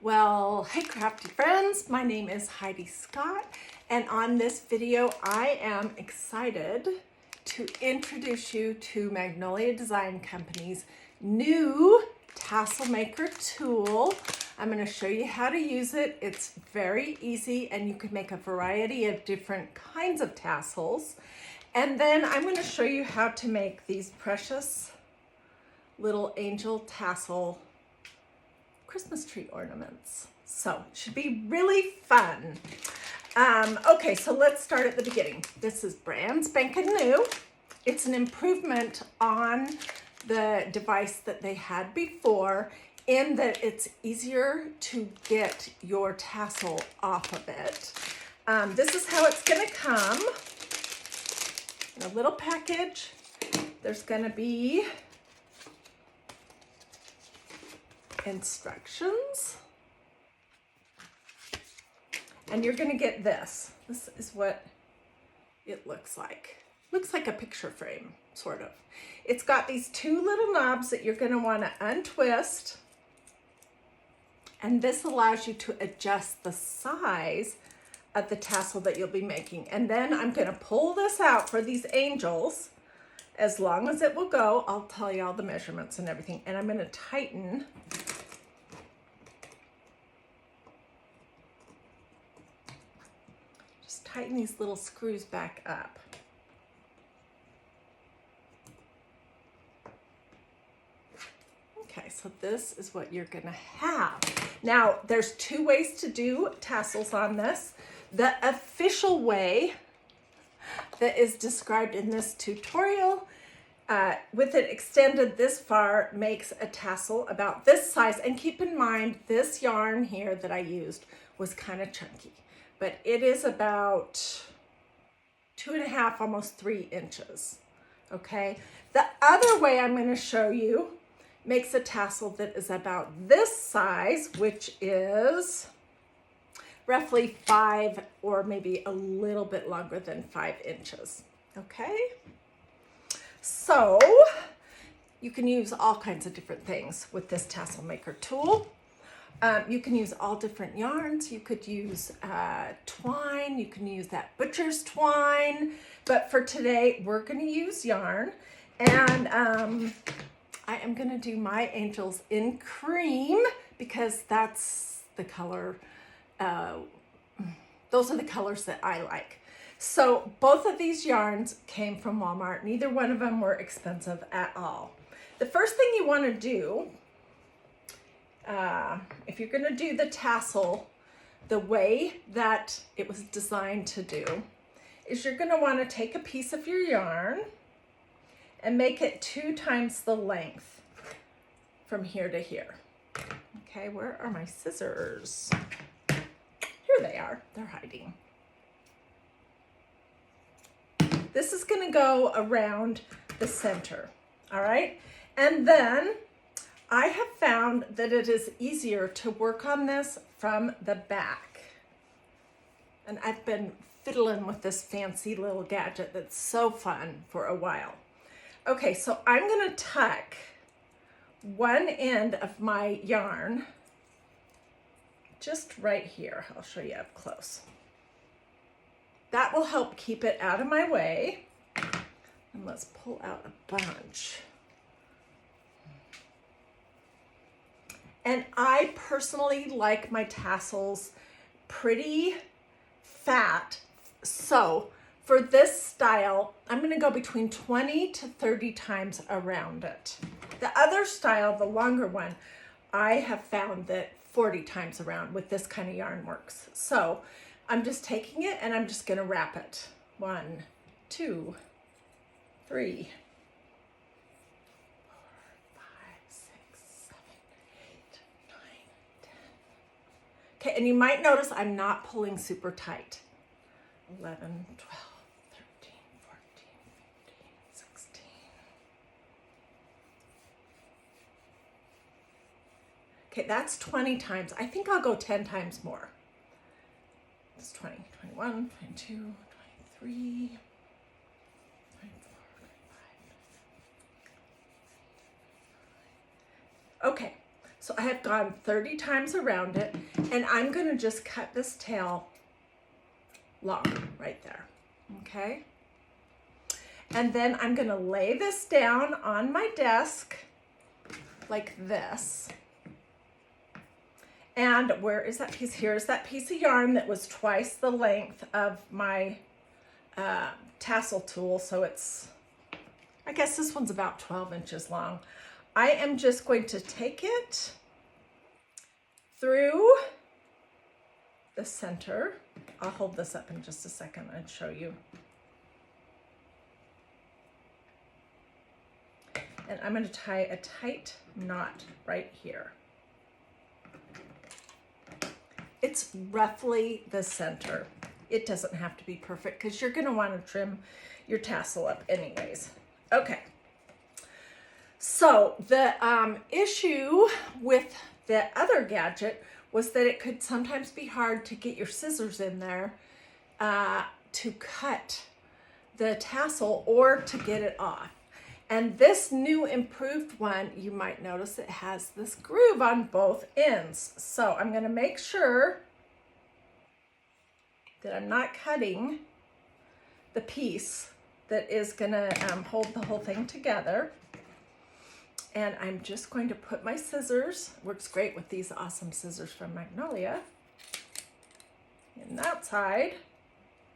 Well, hey crafty friends, my name is Heidi Scott, and on this video I am excited to introduce you to Magnolia Design Company's new tassel maker tool. I'm going to show you how to use it. It's very easy and you can make a variety of different kinds of tassels. And then I'm going to show you how to make these precious little angel tassel Christmas tree ornaments. So it should be really fun. Okay, so let's start at the beginning. This is brand spanking new. It's an improvement on the device that they had before in that it's easier to get your tassel off of it. This is how it's gonna come in a little package. There's gonna be instructions, and you're going to get this. This is what it looks like. Looks like a picture frame, sort of. It's got these two little knobs that you're going to want to untwist, and this allows you to adjust the size of the tassel that you'll be making. And then I'm going to pull this out for these angels. As long as it will go, I'll tell you all the measurements and everything. And I'm going to tighten these little screws back up. Okay, so this is what you're gonna have. Now, there's two ways to do tassels on this. The official way that is described in this tutorial, with it extended this far, makes a tassel about this size. And keep in mind, this yarn here that I used was kind of chunky, but it is about 2.5, almost 3 inches, okay? The other way I'm gonna show you makes a tassel that is about this size, which is roughly 5 or maybe a little bit longer than 5 inches, okay? So you can use all kinds of different things with this tassel maker tool. You can use all different yarns. You could use twine. You can use that butcher's twine. But for today, we're going to use yarn. And I am going to do my angels in cream because that's the color. Those are the colors that I like. So both of these yarns came from Walmart. Neither one of them were expensive at all. The first thing you want to do, if you're going to do the tassel the way that it was designed to do, is you're going to want to take a piece of your yarn and make it 2 times the length from here to here. Okay, where are my scissors? Here they are. They're hiding. This is going to go around the center, all right? And then I have found that it is easier to work on this from the back. And I've been fiddling with this fancy little gadget that's so fun for a while. Okay, so I'm gonna tuck one end of my yarn just right here. I'll show you up close. That will help keep it out of my way. And let's pull out a bunch. And I personally like my tassels pretty fat. So for this style, I'm gonna go between 20 to 30 times around it. The other style, the longer one, I have found that 40 times around with this kind of yarn works. So I'm just taking it and I'm just gonna wrap it. 1, 2, 3, 10. Okay, and you might notice I'm not pulling super tight. 11, 12, 13, 14, 15, 16. Okay, that's 20 times. I think I'll go 10 times more. It's 20, 21, 22, 23, 24, 25. Okay, So I have gone 30 times around it, and I'm gonna just cut this tail long right there, okay? And then I'm gonna lay this down on my desk like this. And where is that piece? Here's that piece of yarn that was twice the length of my tassel tool. So it's, I guess this one's about 12 inches long. I am just going to take it through the center. I'll hold this up in just a second and show you. And I'm going to tie a tight knot right here. It's roughly the center. It doesn't have to be perfect because you're going to want to trim your tassel up anyways. Okay. So the issue with the other gadget was that it could sometimes be hard to get your scissors in there to cut the tassel or to get it off. And this new improved one, you might notice it has this groove on both ends. So I'm going to make sure that I'm not cutting the piece that is going to hold the whole thing together. And I'm just going to put my scissors, works great with these awesome scissors from Magnolia, in that side.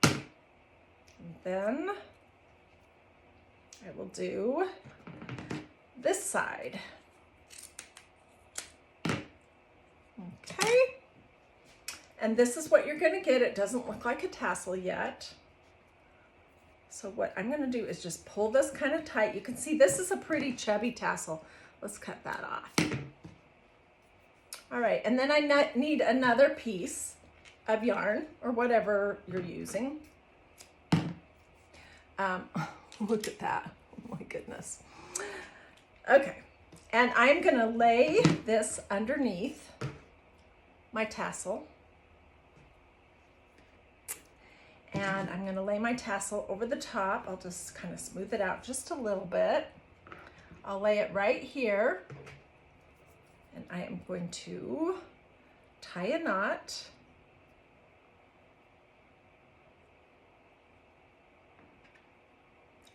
And then I will do this side. Okay. And this is what you're going to get. It doesn't look like a tassel yet. So what I'm going to do is just pull this kind of tight. You can see this is a pretty chubby tassel. Let's cut that off. All right, and then I need another piece of yarn or whatever you're using. Look at that. Oh my goodness. Okay, and I'm going to lay this underneath my tassel. And I'm going to lay my tassel over the top. I'll just kind of smooth it out just a little bit. I'll lay it right here. And I am going to tie a knot.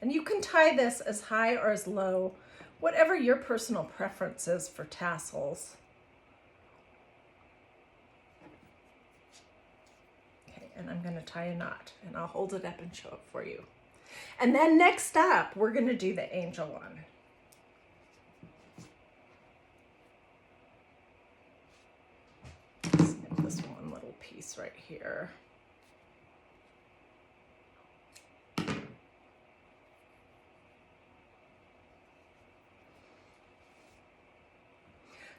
And you can tie this as high or as low, whatever your personal preference is for tassels. And I'm going to tie a knot, and I'll hold it up and show it for you. And then next up, we're going to do the angel one. Snip this one little piece right here.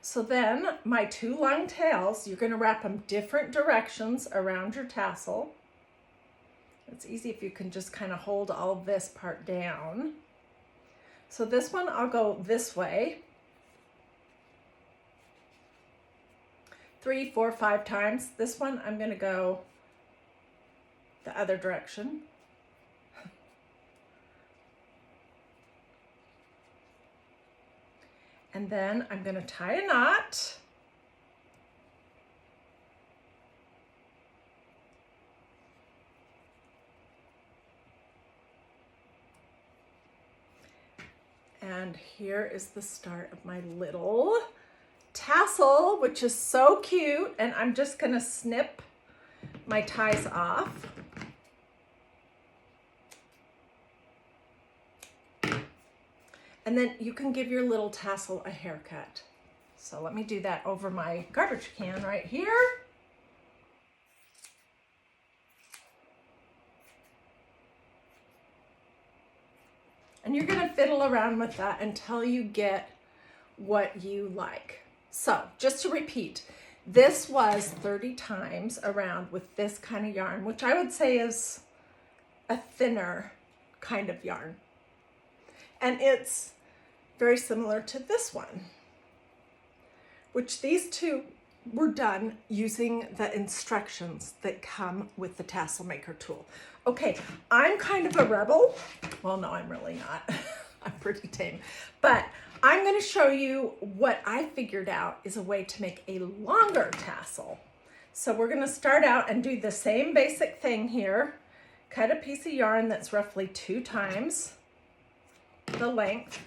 So then my two long tails, you're going to wrap them different directions around your tassel. It's easy if you can just kind of hold all of this part down. So this one I'll go this way. 3, 4, 5 times. This one I'm going to go the other direction. And then I'm going to tie a knot. And here is the start of my little tassel, which is so cute. And I'm just going to snip my ties off. And then you can give your little tassel a haircut. So let me do that over my garbage can right here. And you're going to fiddle around with that until you get what you like. So just to repeat, this was 30 times around with this kind of yarn, which I would say is a thinner kind of yarn. And it's very similar to this one, which these two were done using the instructions that come with the Tassel Maker tool. Okay, I'm kind of a rebel. Well, no, I'm really not. I'm pretty tame. But I'm going to show you what I figured out is a way to make a longer tassel. So we're going to start out and do the same basic thing here. Cut a piece of yarn that's roughly 2 times the length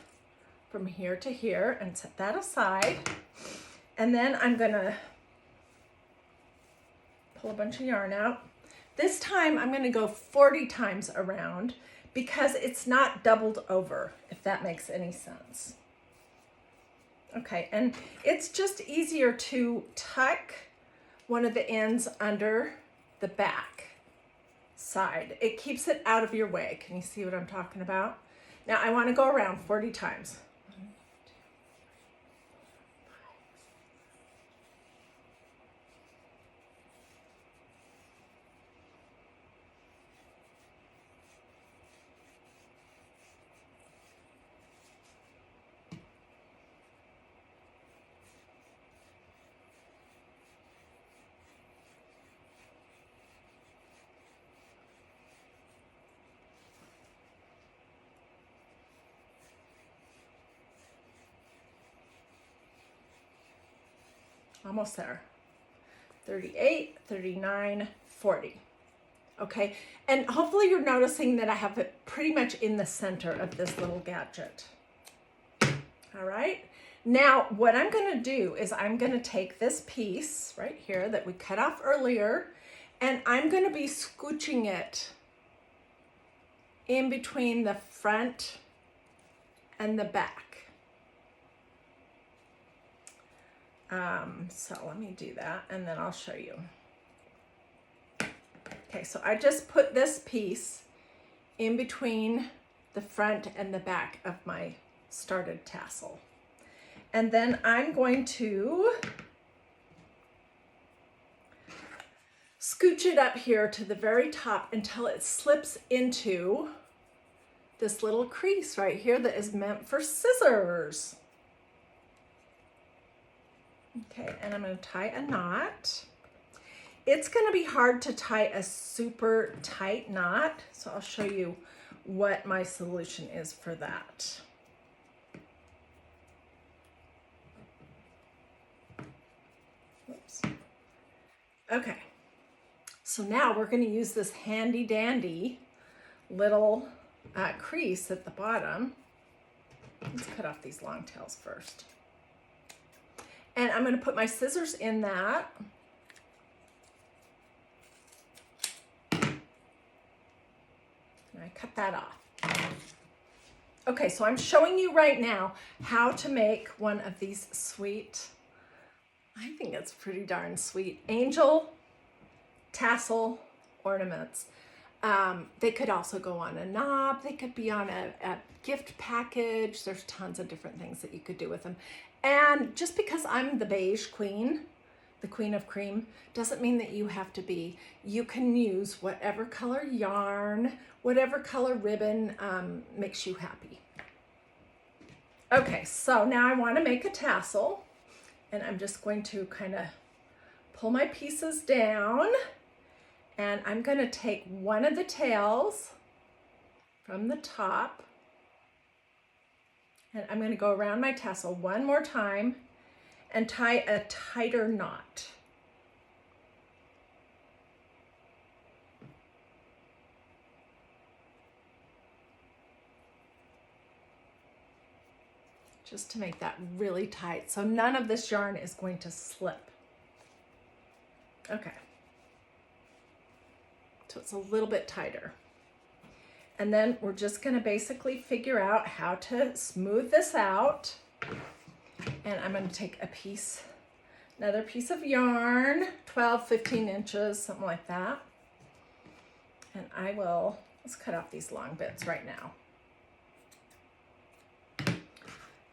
from here to here and set that aside. And then I'm going to pull a bunch of yarn out. This time I'm going to go 40 times around because it's not doubled over, if that makes any sense. Okay, and it's just easier to tuck one of the ends under the back side. It keeps it out of your way. Can you see what I'm talking about? Now I want to go around 40 times. Almost there. 38, 39, 40. Okay, and hopefully you're noticing that I have it pretty much in the center of this little gadget. All right, now what I'm going to do is I'm going to take this piece right here that we cut off earlier, and I'm going to be scooching it in between the front and the back. So let me do that and then I'll show you. Okay, so I just put this piece in between the front and the back of my started tassel. And then I'm going to scooch it up here to the very top until it slips into this little crease right here that is meant for scissors. Okay, and I'm going to tie a knot. It's going to be hard to tie a super tight knot, so I'll show you what my solution is for that. Oops. Okay, so now we're going to use this handy dandy little crease at the bottom. Let's cut off these long tails first. And I'm going to put my scissors in that. And I cut that off. Okay, so I'm showing you right now how to make one of these sweet, I think it's pretty darn sweet, angel tassel ornaments. They could also go on a knob. They could be on a gift package. There's tons of different things that you could do with them. And just because I'm the beige queen, the queen of cream, doesn't mean that you have to be. You can use whatever color yarn, whatever color ribbon makes you happy. Okay, so now I want to make a tassel, and I'm just going to kind of pull my pieces down, and I'm going to take one of the tails from the top, and I'm going to go around my tassel one more time and tie a tighter knot. Just to make that really tight, so none of this yarn is going to slip. Okay. So it's a little bit tighter. And then we're just going to basically figure out how to smooth this out. And I'm going to take a piece, another piece of yarn, 12, 15 inches, something like that. And I will, let's cut off these long bits right now.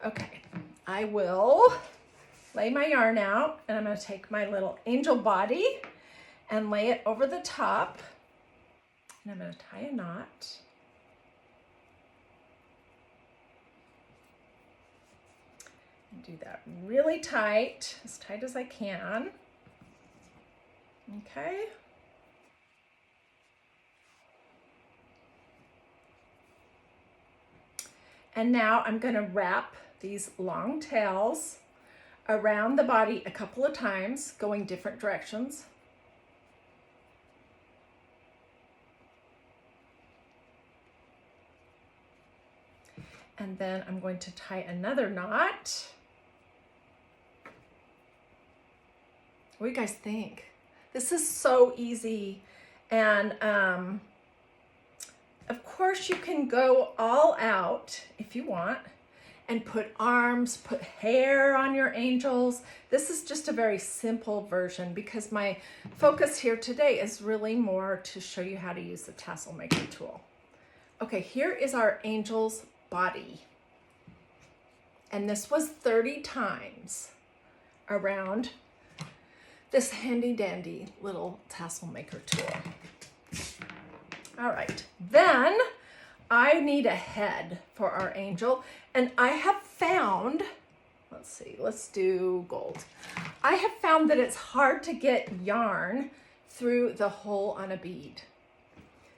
Okay, I will lay my yarn out, and I'm going to take my little angel body and lay it over the top. And I'm going to tie a knot. And do that really tight as I can. Okay. And now I'm going to wrap these long tails around the body a couple of times, going different directions. And then I'm going to tie another knot. What do you guys think? This is so easy. And of course you can go all out if you want and put arms, put hair on your angels. This is just a very simple version because my focus here today is really more to show you how to use the tassel maker tool. Okay, here is our angel's body. And this was 30 times around this handy dandy little tassel maker tool. All right, then I need a head for our angel. And I have found, let's see, let's do gold. I have found that it's hard to get yarn through the hole on a bead.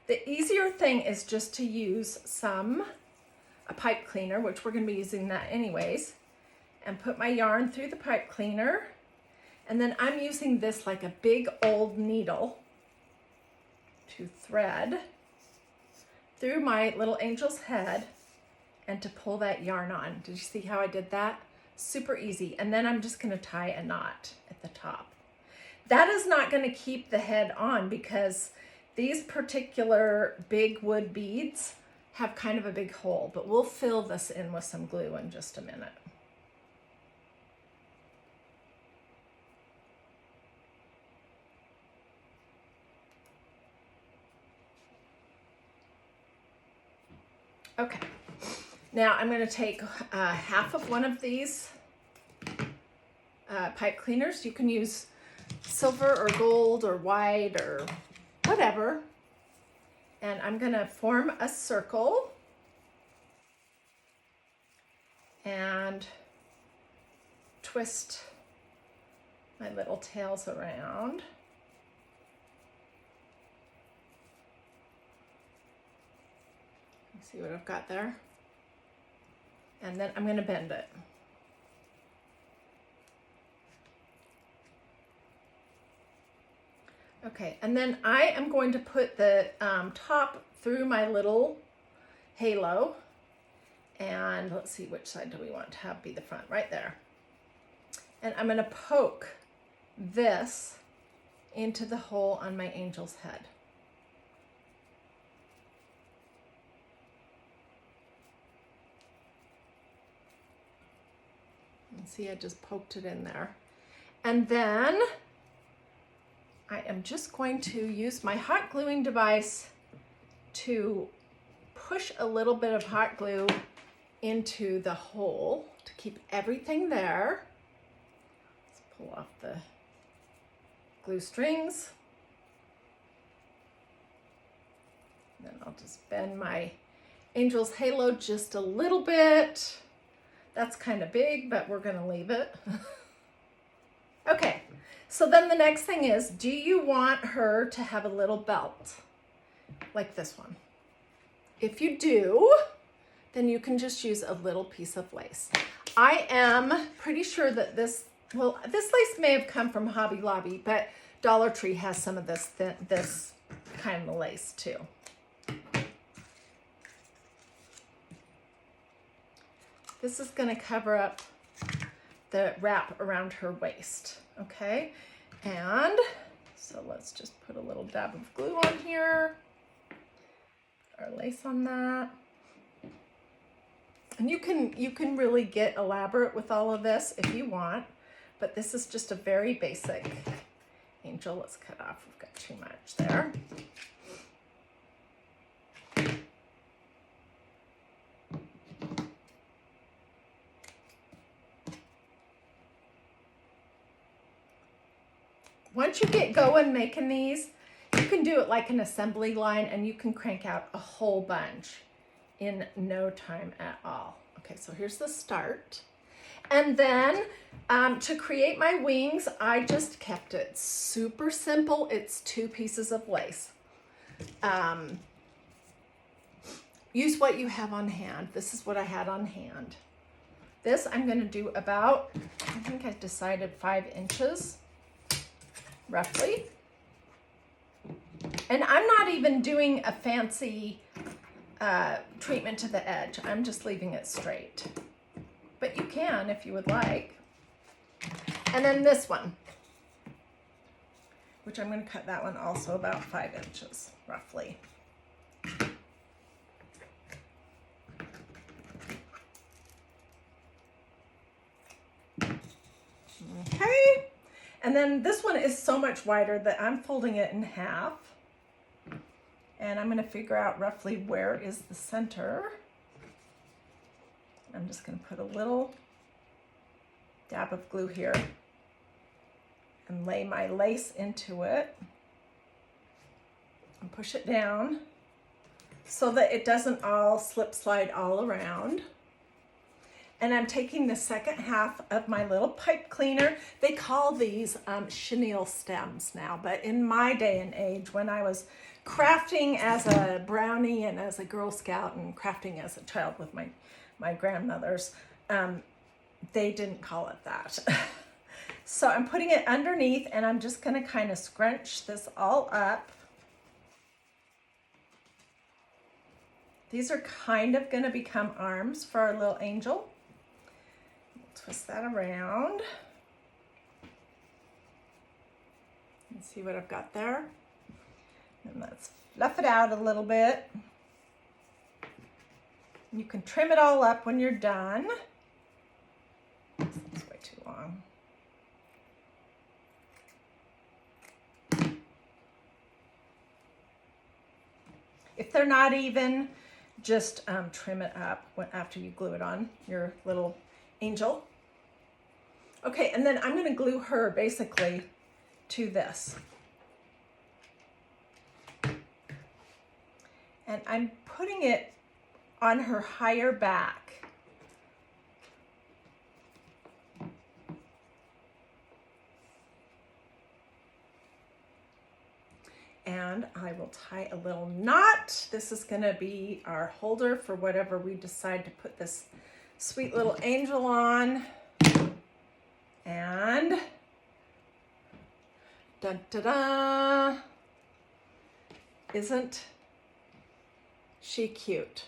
The easier thing is just to use a pipe cleaner, which we're gonna be using that anyways, and put my yarn through the pipe cleaner. And then I'm using this like a big old needle to thread through my little angel's head and to pull that yarn on. Did you see how I did that? Super easy. And then I'm just gonna tie a knot at the top. That is not gonna keep the head on because these particular big wood beads have kind of a big hole, but we'll fill this in with some glue in just a minute. Okay, now I'm going to take half of one of these pipe cleaners. You can use silver or gold or white or whatever. And I'm going to form a circle and twist my little tails around. See what I've got there? And then I'm going to bend it. Okay, and then I am going to put the top through my little halo. And let's see, which side do we want to have be the front? Right there. And I'm going to poke this into the hole on my angel's head. See, I just poked it in there. And then I am just going to use my hot gluing device to push a little bit of hot glue into the hole to keep everything there. Let's pull off the glue strings. Then I'll just bend my angel's halo just a little bit. That's kind of big, but we're gonna leave it. Okay, so then the next thing is, do you want her to have a little belt like this one? If you do, then you can just use a little piece of lace. I am pretty sure that this lace may have come from Hobby Lobby, but Dollar Tree has some of this kind of lace too. This is going to cover up the wrap around her waist, okay? And so let's just put a little dab of glue on here, our lace on that. And you can really get elaborate with all of this if you want, but this is just a very basic angel. Let's cut off, we've got too much there. Once you get going making these, you can do it like an assembly line and you can crank out a whole bunch in no time at all. Okay, so here's the start. And then to create my wings, I just kept it super simple. It's 2 pieces of lace. Use what you have on hand. This is what I had on hand. This I'm going to do about, I think I decided 5 inches, roughly. And I'm not even doing a fancy treatment to the edge. I'm just leaving it straight. But you can if you would like. And then this one, which I'm going to cut that one also about 5 inches, roughly. Okay, and then this one is so much wider that I'm folding it in half. And I'm going to figure out roughly where is the center. I'm just going to put a little dab of glue here and lay my lace into it and push it down so that it doesn't all slip slide all around. And I'm taking the second half of my little pipe cleaner. They call these chenille stems now, but in my day and age, when I was crafting as a brownie and as a Girl Scout and crafting as a child with my grandmothers, they didn't call it that. So I'm putting it underneath and I'm just gonna kind of scrunch this all up. These are kind of gonna become arms for our little angel. Twist that around. And see what I've got there. And let's fluff it out a little bit. You can trim it all up when you're done. That's way too long. If they're not even, just trim it up after you glue it on your little angel. Okay, and then I'm going to glue her basically to this. And I'm putting it on her higher back. And I will tie a little knot. This is going to be our holder for whatever we decide to put this sweet little angel on. And da-da-da, isn't she cute?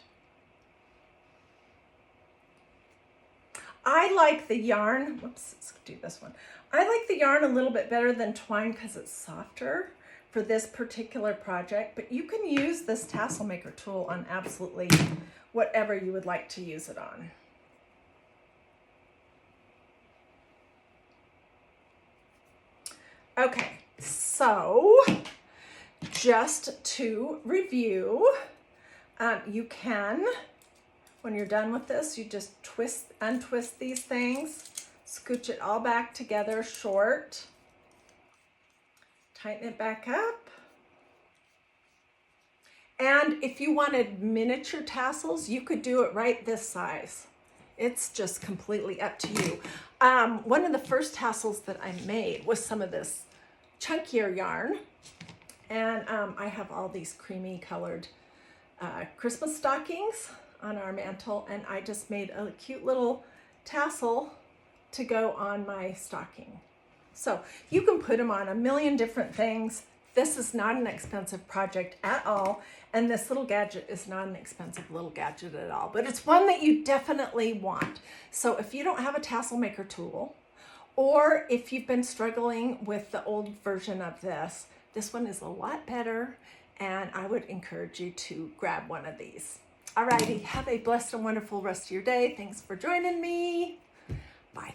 I like the yarn, whoops, let's do this one. I like the yarn a little bit better than twine because it's softer for this particular project, but you can use this tassel maker tool on absolutely whatever you would like to use it on. Okay, so just to review, you can, when you're done with this, you just untwist these things, scooch it all back together short, tighten it back up. And if you wanted miniature tassels, you could do it right this size. It's just completely up to you. One of the first tassels that I made was some of this chunkier yarn. And I have all these creamy colored Christmas stockings on our mantle. And I just made a cute little tassel to go on my stocking. So you can put them on a million different things. This is not an expensive project at all. And this little gadget is not an expensive little gadget at all, but it's one that you definitely want. So if you don't have a tassel maker tool, or if you've been struggling with the old version of this one is a lot better, and I would encourage you to grab one of these. Alrighty, have a blessed and wonderful rest of your day. Thanks for joining me. Bye.